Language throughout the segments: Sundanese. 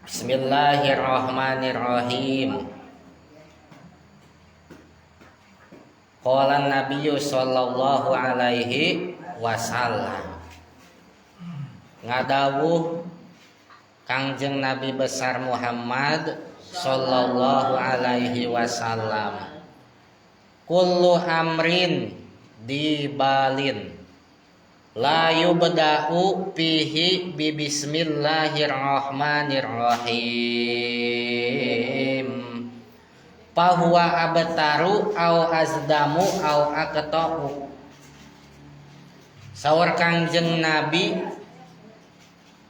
Bismillahirrahmanirrahim. Qala Nabiyyu sallallahu alaihi wasallam. Ngadawuh Kangjeng Nabi besar Muhammad sallallahu alaihi wasallam. Kullu amrin dibalin la yubda'u fihi bi bismillahirrahmanirrahim fahuwa abtaru au azdamu au aqta'u. Saur Kangjeng Nabi,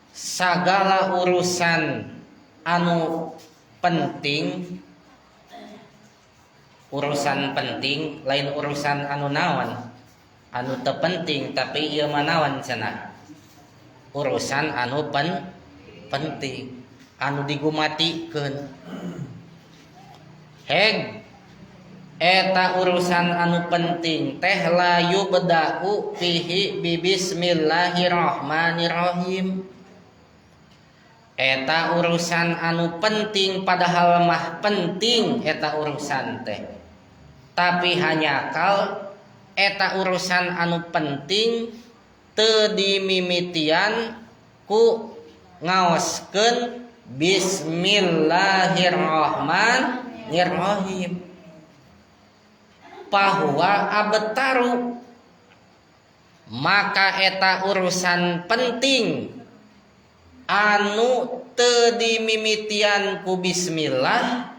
sagala urusan anu penting, urusan penting lain urusan anu naon anu teu penting, tapi ieu mah naon cenah urusan anu penting anu digumatikeun. Heg eta urusan anu penting teh la yubda'u fihi bi bismillahirrahmanirrahim. Eta urusan anu penting, padahal mah penting eta urusan teh, tapi hanya kal eta urusan anu penting teu dimimitian ku ngaoskeun bismillahirrahmanirrahim. Pahuwa abtaru, maka eta urusan penting anu teu dimimitian ku bismillah,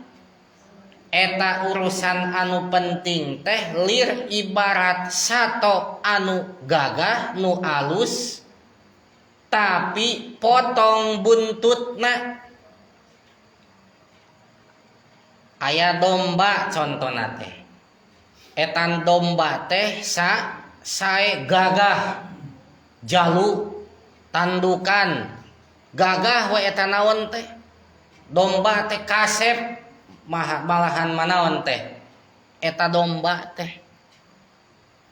eta urusan anu penting teh lir ibarat sato anu gagah nu alus tapi potong buntutna. Aya domba contona teh, etan domba teh sae gagah jalu tandukan gagah we eta naon teh domba teh kasep malahan manaon teh eta domba teh,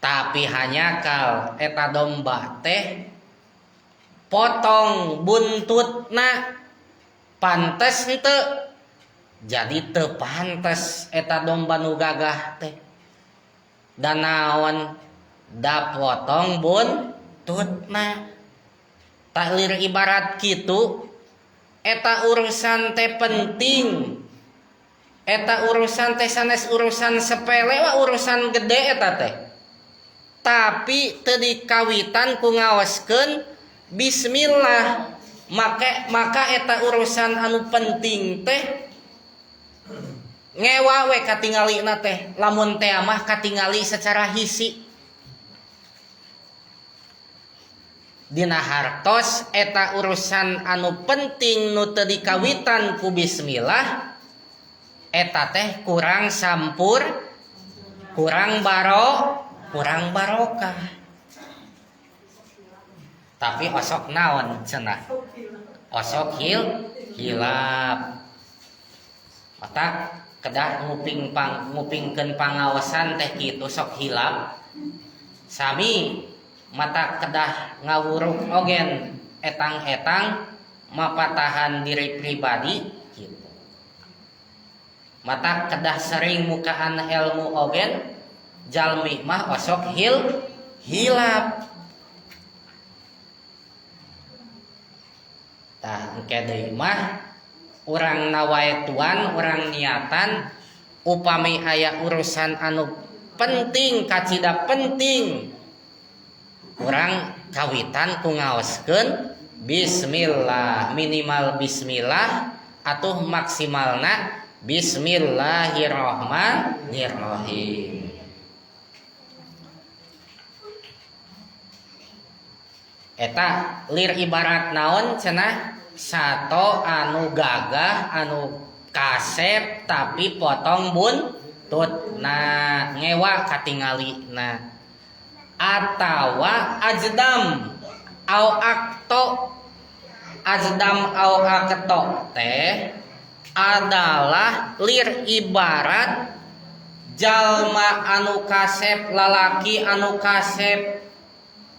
tapi hanya kal eta domba teh potong buntutna pantes henteu, jadi teu pantes eta domba nu gagah teh da naon da potong buntutna. Taklir ibarat kitu, eta urusan teh penting, eta urusan teh sanes urusan sepele wa urusan gede eta teh, tapi teu dikawitan ku ngaoskeun bismillah, maka eta urusan anu penting teh ngewa we katingalina teh, lamun teh mah katingali secara hisi. Dina hartos eta urusan anu penting nu teu dikawitan ku bismillah, eta teh kurang sampur, kurang barokah. Tapi osok naon cenah, osok hilap. Mata kedah ngupingkeun pangaosan teh kitu sok hilap. Sami mata kedah ngawuruk ogen etang-etang mapatahan diri pribadi gitu. Mata kedah sering mukaan ilmu ogen jalmi mah osok hilap. Tah engke deui mah urang nawaetuan, urang niatan upami aya urusan anu penting kacida penting, urang kawitan ku ngaoskeun bismillah, minimal bismillah atuh maksimalna bismillahirrahmanirrahim. Eta lir ibarat naon cenah sato anu gagah anu kasep tapi potong buntutna ngewa katingalina. Atawa ajdam au akto teh adalah lir ibarat jalma anu kasep, lalaki anu kasep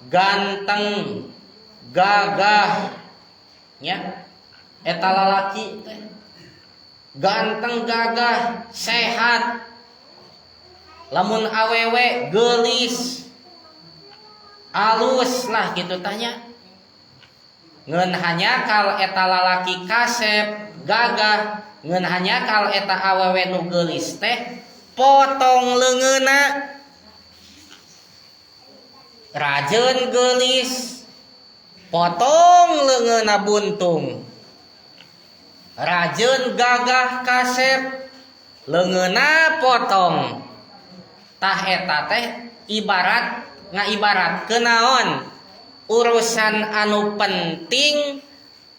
ganteng gagah ya, eta lalaki teh ganteng gagah sehat lamun awewe geulis alus lah gitu tanya ngeun hanyakal eta lalaki kasep gagah ngeun hanyakal eta awewe nu geulis teh potong leungeuna rajeun geulis potong leungeuna buntung rajeun gagah kasep leungeuna potong tah eta teh ibarat ngaibaratkeun naon urusan anu penting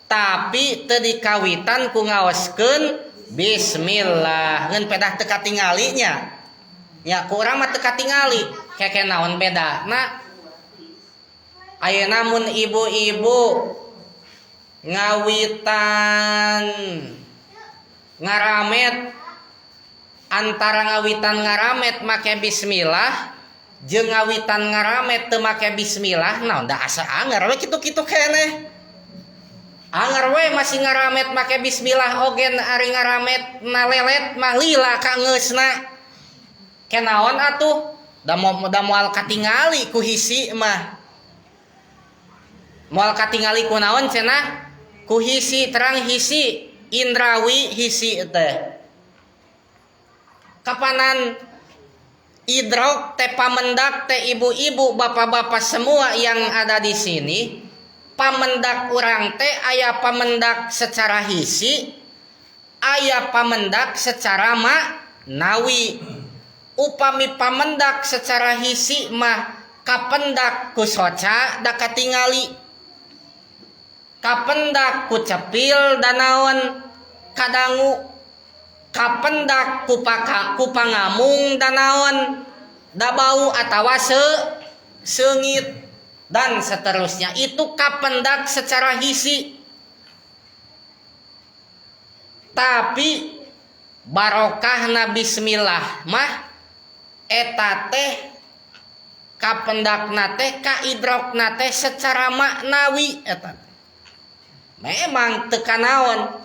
tapi teu dikawitan ku ngaoskeun bismillah ngeun pedah teu katingalinya nya ku urang mah teu katingali keke naon bedana ayeuna mun ibu-ibu ngawitan ngaramet antara ngawitan ngaramet make bismillah jeung ngawitan ngaramet teu make bismillah naon da asa anger we kitu-kitu keneh anger we masih ngaramet make bismillah ogen ari ngaramet nalelet mah lila ka ngeusna kenaon atuh da moal katingali ku hisi mah moal katingali ku naon cenah ku hisi terang hisi indrawi hisi teh kapanan idrok teh pamendak teh ibu-ibu bapak-bapak semua yang ada di sini pamendak urang teh aya pamendak secara hisi aya pamendak secara maknawi upami pamendak secara hisi mah kapendak ku soca da katingali kapendak ku cepil da naon kadangu kapendak ku pangamung da naon da bau atawa seungit dan seterusnya itu kapendak secara hisi tapi barokahna bismillah mah eta teh kapendakna teh kaidrokna teh secara maknawi eta memang teu kanaon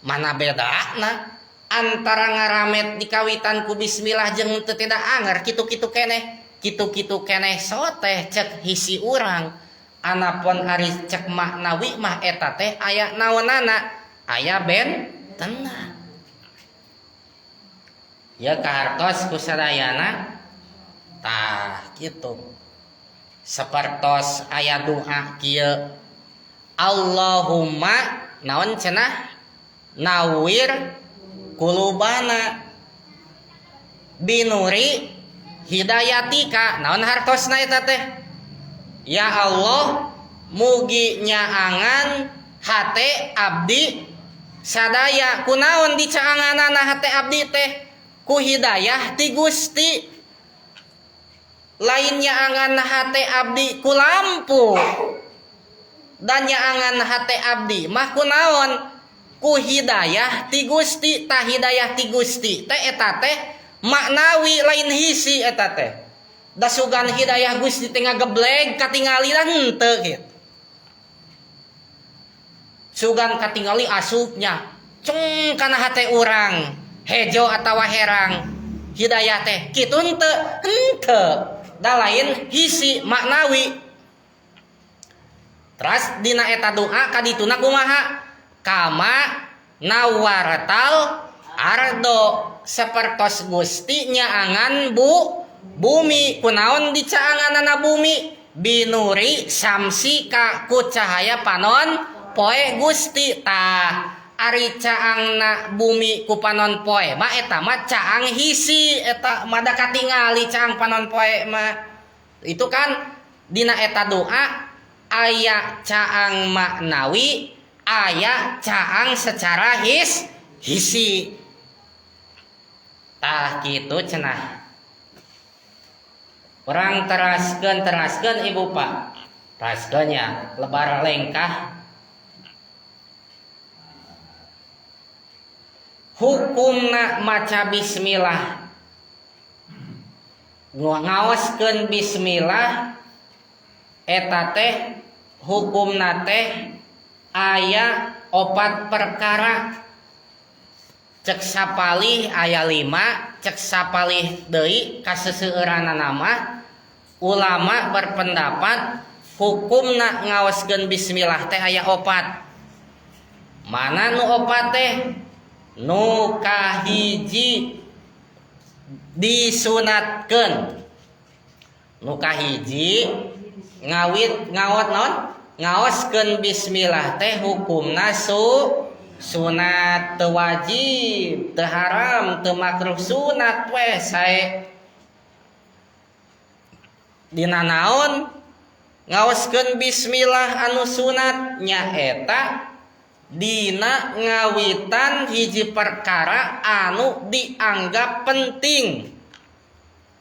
mana bedana antara ngaramet dikawitan ku bismillah jeung teu tidak anger kitu-kitu keneh soteh cek hisi urang anapun ari cek maknawi mah eta teh aya naonana aya bentenna ya kahartos ku sadayana tah kitu sapertos aya doa kieu Allahumma naon cenah nawir kulubana binuri hidayatika naon hartosna eta teh ya Allah mugi nyaangan hate abdi sadaya kunaon dicaanganana hate abdi teh ku hidayah ti Gusti lain nyaangan hate abdi ku lampu dan nyaangan hate abdi mah kunaon ku hidayah ti Gusti tah hidayah ti Gusti teh eta teh maknawi lain hisi eta teh da sugan hidayah Gusti teh ngagebleg katingali lah henteu kitu sugan katingali asupnya ceng kana hate urang hejo atawa herang hidayah teh kitu henteu da lain hisi maknawi terus dina eta doa kadituna kumaha kama nawaratal ardo sapertos Gusti nyaangan bumi kunaon dicaanganana bumi binuri samsi ka ku cahaya panon poe Gusti tah ari caangna bumi ku panon poe mah eta mah caang hisi eta mada katingali caang panon poe mah itu kan dina eta doa aya caang maknawi aya caang secara hisi tah kitu cenah urang teraskeun ibu pak teraskeun ya lebar lengkah hukumna maca bismillah ngaoskeun bismillah eta teh hukumna teh aya opat perkara cek sapalih aya 5 cek sapalih deui kaseseueuranna nama ulama berpendapat hukumna ngaoskeun bismillah teh aya opat. Mana nu opat teh? Nu kahiji disunatkeun. Nu kahiji ngawot non ngaoskeun bismillah teh hukumna sunat, teu wajib, teu haram, teu makruh, sunat we sae. Dina naon ngaoskeun bismillah anu sunat nyaeta dina ngawitan hiji perkara anu dianggap penting.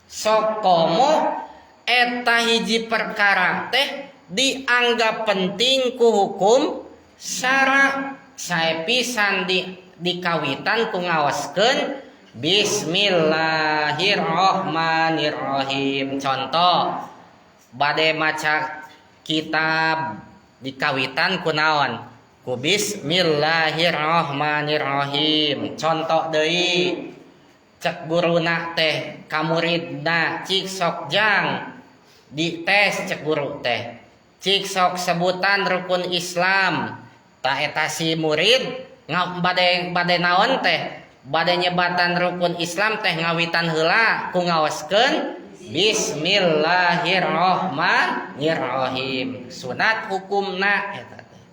Sok komo eta hiji perkara teh dianggap penting ku hukum syara. Sae pisan di kawitan ku ngaoskeun bismillahirrahmanirrahim. Contoh bade maca kitab di kawitan ku naon? Ku bismillahirrahmanirrahim. Contoh deui cek guruna teh ka muridna cik sok jang di tes cek guru teh cik sok sebutan rukun Islam. Ta eta si murid bade naon teh bade nyebatan rukun Islam teh ngawitan heula ku ngaoskeun bismillahirrahmanirrahim. Sunat hukumna eta teh.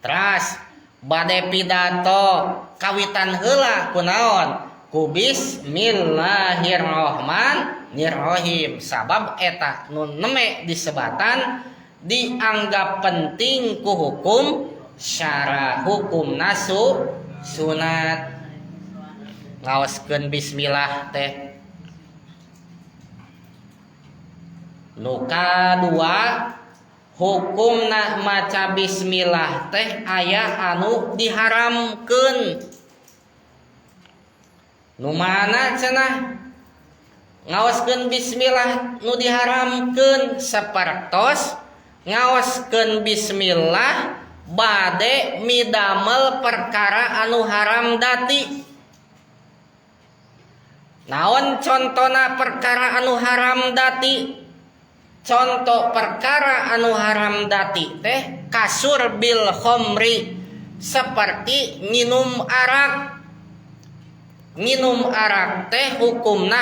Teras bade pidato kawitan heula ku naon? Ku bismillahirrahmanirrahim. Sabab eta nu neme disebatan dianggap penting ku hukum syara, hukum nasu sunat. Ngaoskeun bismillah teh. Nu kadua hukumna maca bismillah teh aya anu diharamkeun. Nu mana cenah? Ngaoskeun bismillah nu diharamkeun sapertos ngaoskeun bismillah bade midamel perkara anu haram dati. Naon contona perkara anu haram dati? Contoh perkara anu haram dati teh kasur bil khomri, seperti nginum arak. Nginum arak teh hukumna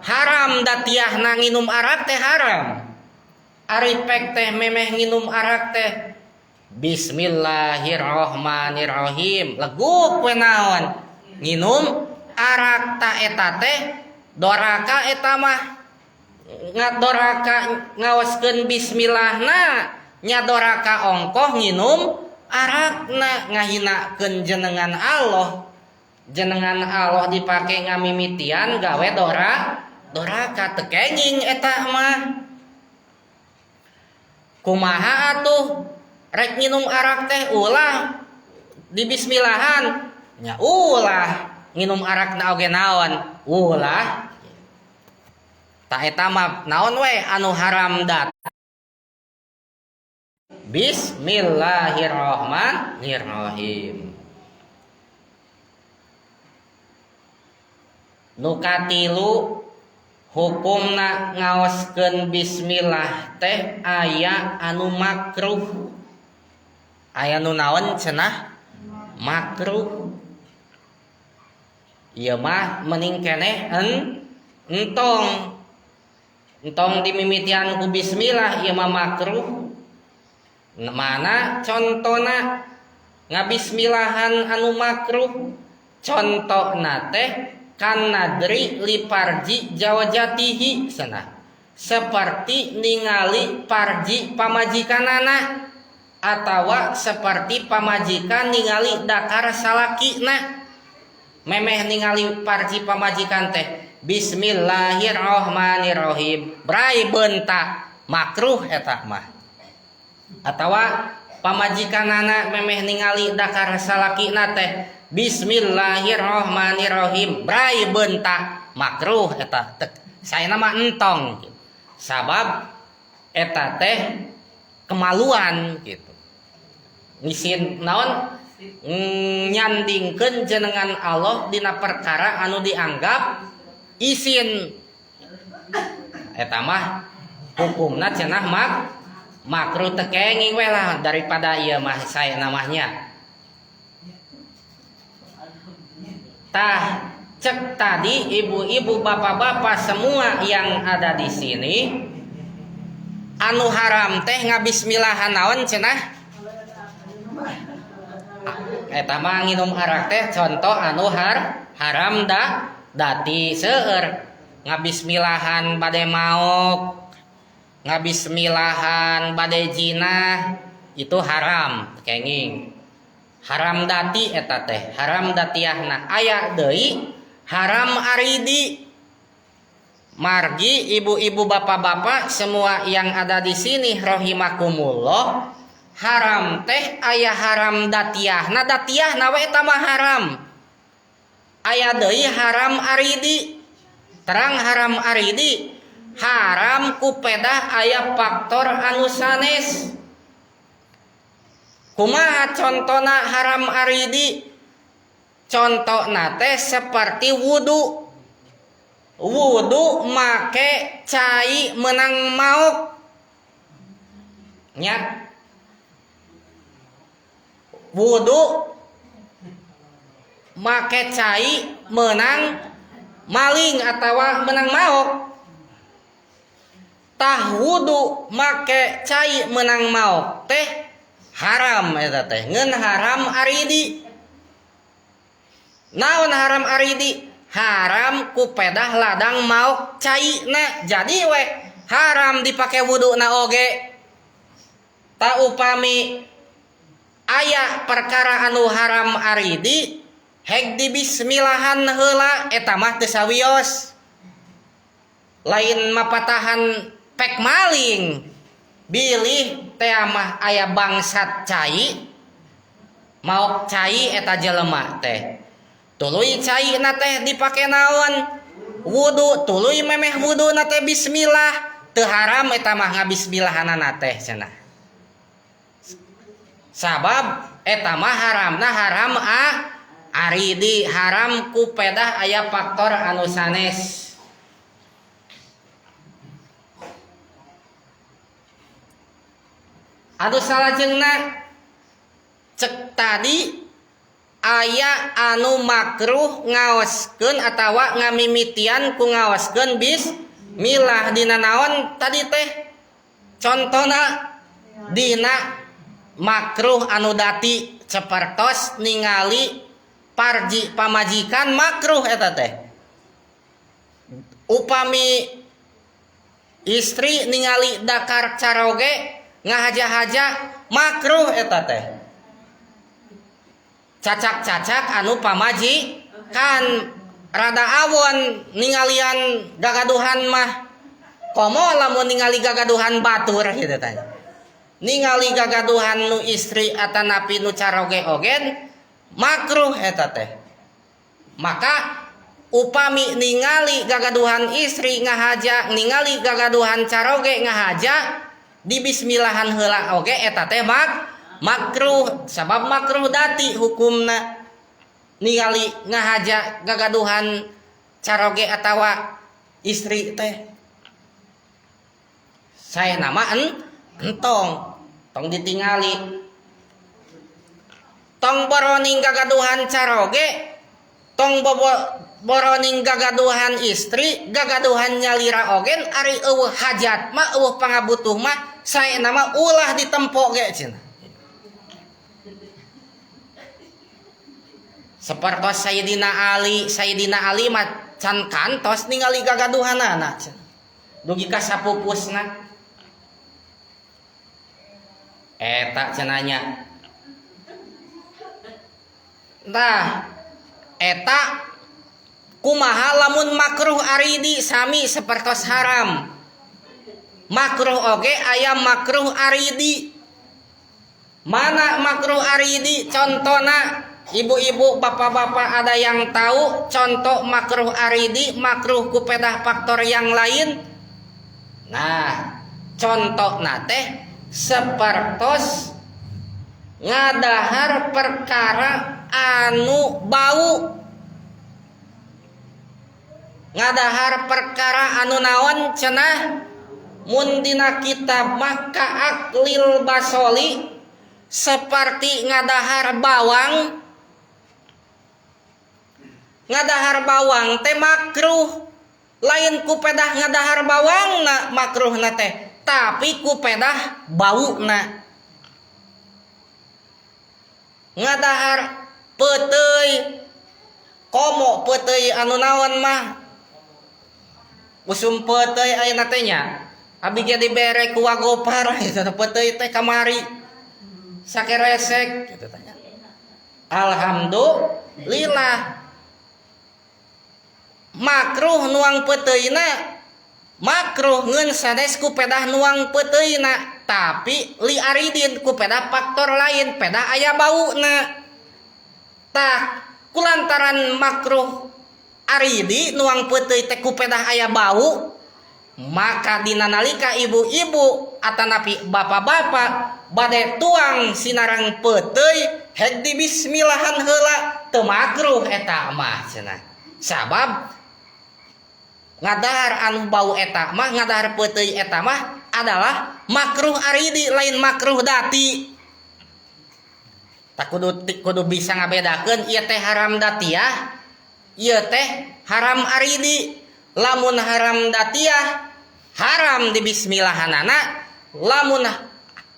haram datiahna nginum arak teh haram. Ari pek teh memeh nginum arak teh bismillahirrahmanirrahim leguk we naon nginum arak ta eta teh doraka eta mah ngadoraka ngaoskeun bismillahna nya doraka ongkoh nginum arakna ngahinakeun jenengan Allah. Jenengan Allah dipake ngamimitian gawe doraka teu kenging eta mah. Kumaha atuh rek nginum arak teh ulah di bismillahan nya ulah nginum arakna oge naon ulah ta eta mah naon we anu haram dat. Bismillahirrahmanirrahim. Nu katilu hukumna ngaoskeun bismillah teh aya anu makruh. Aya nu naon cenah? Makruh. Ieu mah mending keneh entong dimimitian ku bismillah ieu mah makruh. Mana contona ngabismillahan anu makruh? Contona teh kan nadri li parji jawajatihi sana, seperti ningali parji pamajikanana atawa seperti pamajikan ningali dakar salakina. Memeh ningali parji pamajikan teh bismillahirrahmanirrahim brai bentak makruh eta mah. Atawa pamajikanana memeh ningali dakar salakina teh bismillahirrahmanirrahim brai bentak makruh eta saena mah entong sabab eta teh kemaluan gitu. ngisin naon nyandingkeun jenengan Allah dina perkara anu dianggap isin eta mah hukumna cenah makruh teu kenging we lah daripada ieu mah saya namanya. Tah cek tadi ibu-ibu bapak-bapak semua yang ada di sini anu haram teh ngabismillahan naon cenah eta mah nginum arak teh contoh anu haram dati seueur ngabismillahan bade maok ngabismillahan bade jinah itu haram kenging haram dati eta teh haram datiahna aya deui haram aridi. Margi ibu-ibu bapak-bapak semua yang ada di sini rahimakumullah haram teh aya haram datiahna we eta mah haram aya deui haram aridi. Terang haram aridi haram kupedah aya faktor anu sanes. Kumaha contona haram aridi? Contona teh seperti wudu make cai menang maok nya wudu make cai menang maling atawa menang maok. Tah wudu make cai menang maok teh haram eta teh ngeun haram aridi. Naon haram aridi? Haram kupedah ladang maok caina. Jadi we haram dipake wudu na oge. Ta upami aya perkara anu haram aridi hek dibismillahan heula eta mah teu sawios. Lain mapatahan pek maling bilih teh mah aya bangsat cai maok cai eta jelema teh tuluy cai na teh dipake naon wudu tuluy memeh wudu na teh bismillah teu haram eta mah ngabismillahanana teh cenah sabab eta mah haramna haram aridi haram kupedah aya faktor anu sanes. Anu salajengna cek tadi aya anu makruh ngaoskeun atawa ngamimitian ku ngaoskeun bismillah dina naon tadi teh contona dina makruh anu dati sapertos ningali parji pamajikan makruh eta teh upami istri ningali dakar caroge ngahaja-haja makruh eta teh cacak-cacak anu pamaji kan rada awon ningalian gagaduhan mah komo lamun ningali gagaduhan batur gitu teh ningali gagaduhan nu istri atanapi nu caroge ogen makruh eta teh maka upami ningali gagaduhan istri ngahaja ningali gagaduhan caroge ngahaja di bismillahan heula oge eta teh makruh sabab makruh dati hukumna ningali ngahaja gagaduhan caroge atawa istri teh saya nama entong tong ditingali tong boroning gagaduhan caroge tong boroning gagaduhan istri gagaduhan nyalira ogen ari eueuh hajat mah eueuh pangabutuh mah saya nama ulah ditempo ge cenah sapertos Sayyidina Ali mah can kantos ningali gagaduhanana cenah dugi ka sapupusna eta cenanya tah eta kumaha lamun makruh aridi sami sapertos haram makruh oge aya makruh aridi mana makruh aridi contona ibu-ibu bapak-bapak ada yang tahu contoh makruh aridi makruh kupedah faktor yang lain nah contoh nate sapertos ngadahar perkara anu bau, ngadahar perkara anu naon cenah mun dina kitab maka aklil basoli seperti ngadahar bawang. Ngadahar bawang teh makruh, lain ku pedah ngadahar bawang na makruh na teh, tapi ku pedah bau na. Ngadahar peuteuy, komo peuteuy anu naon mah usum peuteuy ayeuna teh nya abi ge dibere ku wagopar eta peuteuy teh kamari sakeresek kitu tanya. Alhamdulillah makruh nuang peuteuina, makruh ngeun sanes ku pedah nuang peuteuina, tapi li aridin ku pedah faktor lain, pedah aya bauna. Tah kulantaran makruh aridi nuang peuteuy teh ku pedah aya bau, maka dina nalika ibu-ibu atanapi bapak-bapak bade tuang sinarang peuteuy hek di bismillahan heula teu makruh eta mah cenah. Sabab ngadahar anu bau eta mah, ngadahar peuteuy eta mah adalah makruh aridi lain makruh dati. Tak kudu bisa ngabedakeun ieu teh haram datiah, ieu teh haram aridi. Lamun haram datiah haram di bismillahanana, lamun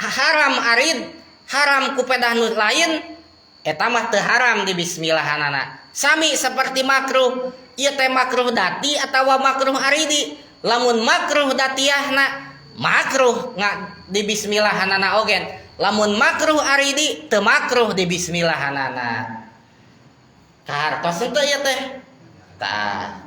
haram arid haram ku pedah nu lain eta mah teu haram di bismillahanana. Sami seperti makruh, ieu teh makruh dati atawa makruh aridi. Lamun makruh datiahna makruh di bismillahanana ogen, lamun makruh aridi teu makruh di bismillahanana. Kahartos teu ieu teh? Tah.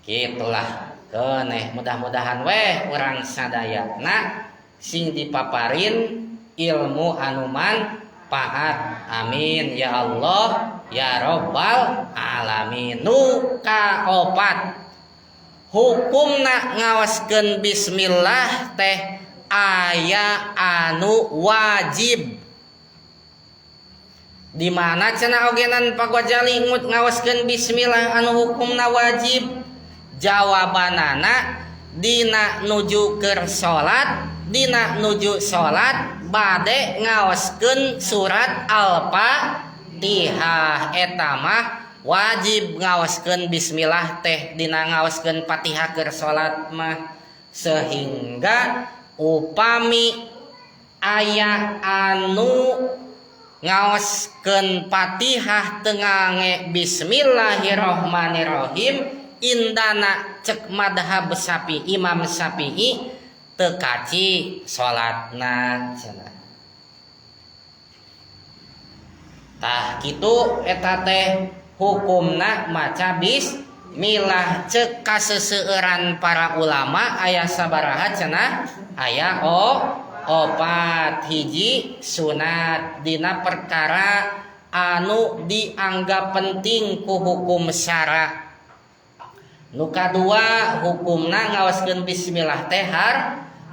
Kitulah keneh, mudah-mudahan weh urang sadayana sing dipaparin ilmu anu manfaat. Amin ya Allah ya Rabbal alamin. Nu kaopat, hukumna ngawaskeun bismillah teh aya anu wajib. Di mana cenah ogenan Pak Ghazali ngawaskeun bismillah anu hukumna wajib? Jawabanana dina nuju keur salat, dina nuju salat bade ngaoskeun surat Al-Fatihah, eta mah wajib ngaoskeun bismillah teh dina ngaoskeun Fatihah keur salat mah. Sehingga upami aya anu ngaoskeun Fatihah teu ngange bismillahirrahmanirrahim, indana cek madhab Syafi'i, Imam Syafi'i teu kaci salatna cenah. Tah kitu eta teh hukumna maca bismillah. Cek kaseseueuran para ulama aya sabaraha cenah? Aya opat. Hiji sunat dina perkara anu dianggap penting ku hukum syara. Nu kadua hukumna ngawaskeun bismillah teh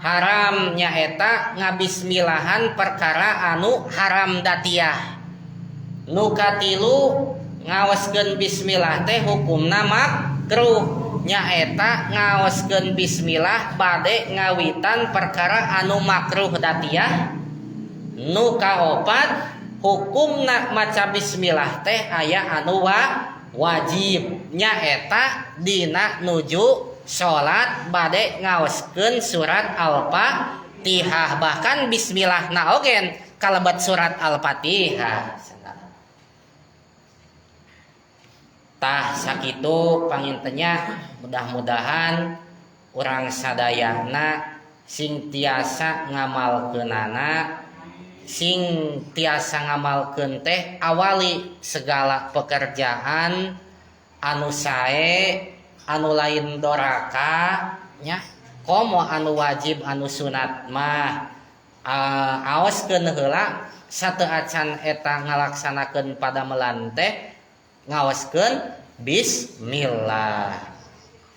haram, nyaeta ngabismillahan perkara anu haram datiah. Nu katilu ngawaskeun bismillah teh hukumna makruh, nyaeta ngawaskeun bismillah bade ngawitan perkara anu makruh datiah. Nu kaopat hukumna maca bismillah teh aya anu wajib, nyaeta dina nuju salat bade ngaoskeun surat Al-Fatihah. Bahkan bismillahna ogen kalebat surat Al-Fatihah. Tah sakitu pangintenya, mudah-mudahan urang sadayana sing tiasa ngamalkeunana, sing tiasa ngamalkeun teh awali segala pekerjaan anu sae, anu lain doraka nya, komo anu wajib anu sunat mah aoskeun heula sateu acan eta ngalaksanakeun padamelan teh ngaoskeun bismillah.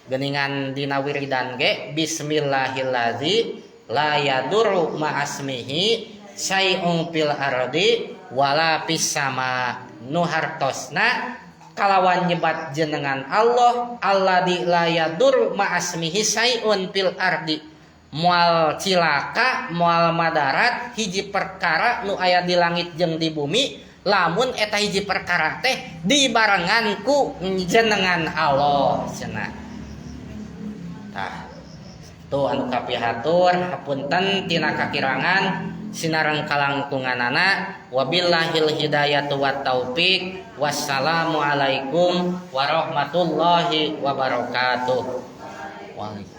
Geuningan dina wiridan ge bismillahilladzi la yadurru ma'asmihi say'un fil ardi wala fis sama. Nu hartosna kalawan nyebat jenengan Allah alladzi la yadur ma'asmihi say'un fil ardi. Moal cilaka moal madarat hiji perkara nu aya di langit jeung di bumi lamun eta hiji perkara teh dibarengan ku jenengan Allah cenah. Tah tuh anu kapihatur hapunten tina kakirangan sinareng kalangkunganana wabillahil hidayatu wat taufik wassalamu alaikum warahmatullahi wabarakatuh. Waalaikumsalam.